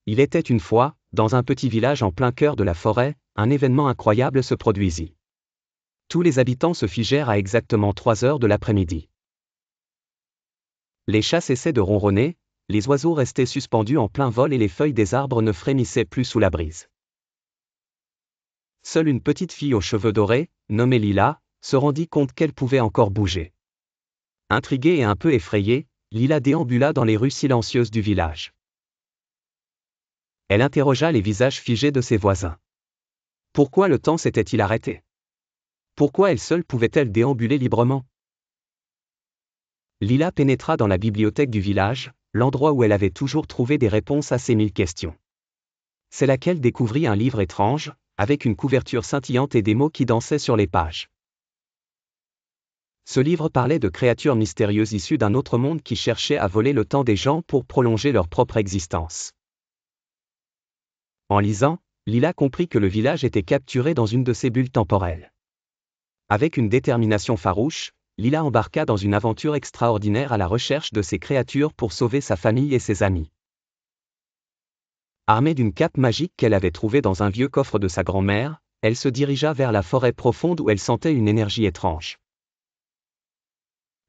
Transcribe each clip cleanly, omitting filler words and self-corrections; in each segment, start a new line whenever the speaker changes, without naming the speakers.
Il était une fois, dans un petit village en plein cœur de la forêt, un événement incroyable se produisit. Tous les habitants se figèrent à exactement 3 heures de l'après-midi. Les chats cessaient de ronronner, les oiseaux restaient suspendus en plein vol et les feuilles des arbres ne frémissaient plus sous la brise. Seule une petite fille aux cheveux dorés, nommée Lila, se rendit compte qu'elle pouvait encore bouger. Intriguée et un peu effrayée, Lila déambula dans les rues silencieuses du village. Elle interrogea les visages figés de ses voisins. Pourquoi le temps s'était-il arrêté? Pourquoi elle seule pouvait-elle déambuler librement? Lila pénétra dans la bibliothèque du village, l'endroit où elle avait toujours trouvé des réponses à ses 1000 questions. C'est là qu'elle découvrit un livre étrange, avec une couverture scintillante et des mots qui dansaient sur les pages. Ce livre parlait de créatures mystérieuses issues d'un autre monde qui cherchaient à voler le temps des gens pour prolonger leur propre existence. En lisant, Lila comprit que le village était capturé dans une de ces bulles temporelles. Avec une détermination farouche, Lila embarqua dans une aventure extraordinaire à la recherche de ces créatures pour sauver sa famille et ses amis. Armée d'une cape magique qu'elle avait trouvée dans un vieux coffre de sa grand-mère, elle se dirigea vers la forêt profonde où elle sentait une énergie étrange.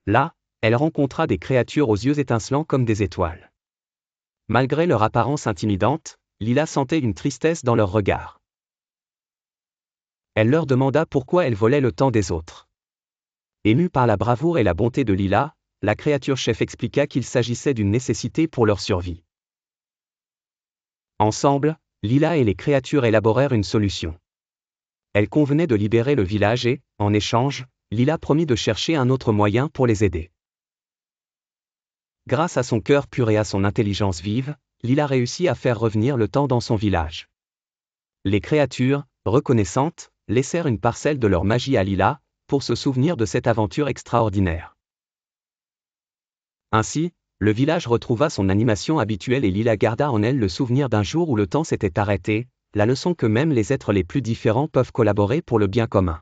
Là, elle rencontra des créatures aux yeux étincelants comme des étoiles. Malgré leur apparence intimidante, Lila sentait une tristesse dans leur regard. Elle leur demanda pourquoi elle volait le temps des autres. Émue par la bravoure et la bonté de Lila, la créature chef expliqua qu'il s'agissait d'une nécessité pour leur survie. Ensemble, Lila et les créatures élaborèrent une solution. Elles convenaient de libérer le village et, en échange, Lila promit de chercher un autre moyen pour les aider. Grâce à son cœur pur et à son intelligence vive, Lila réussit à faire revenir le temps dans son village. Les créatures, reconnaissantes, laissèrent une parcelle de leur magie à Lila, pour se souvenir de cette aventure extraordinaire. Ainsi, le village retrouva son animation habituelle et Lila garda en elle le souvenir d'un jour où le temps s'était arrêté, la leçon que même les êtres les plus différents peuvent collaborer pour le bien commun.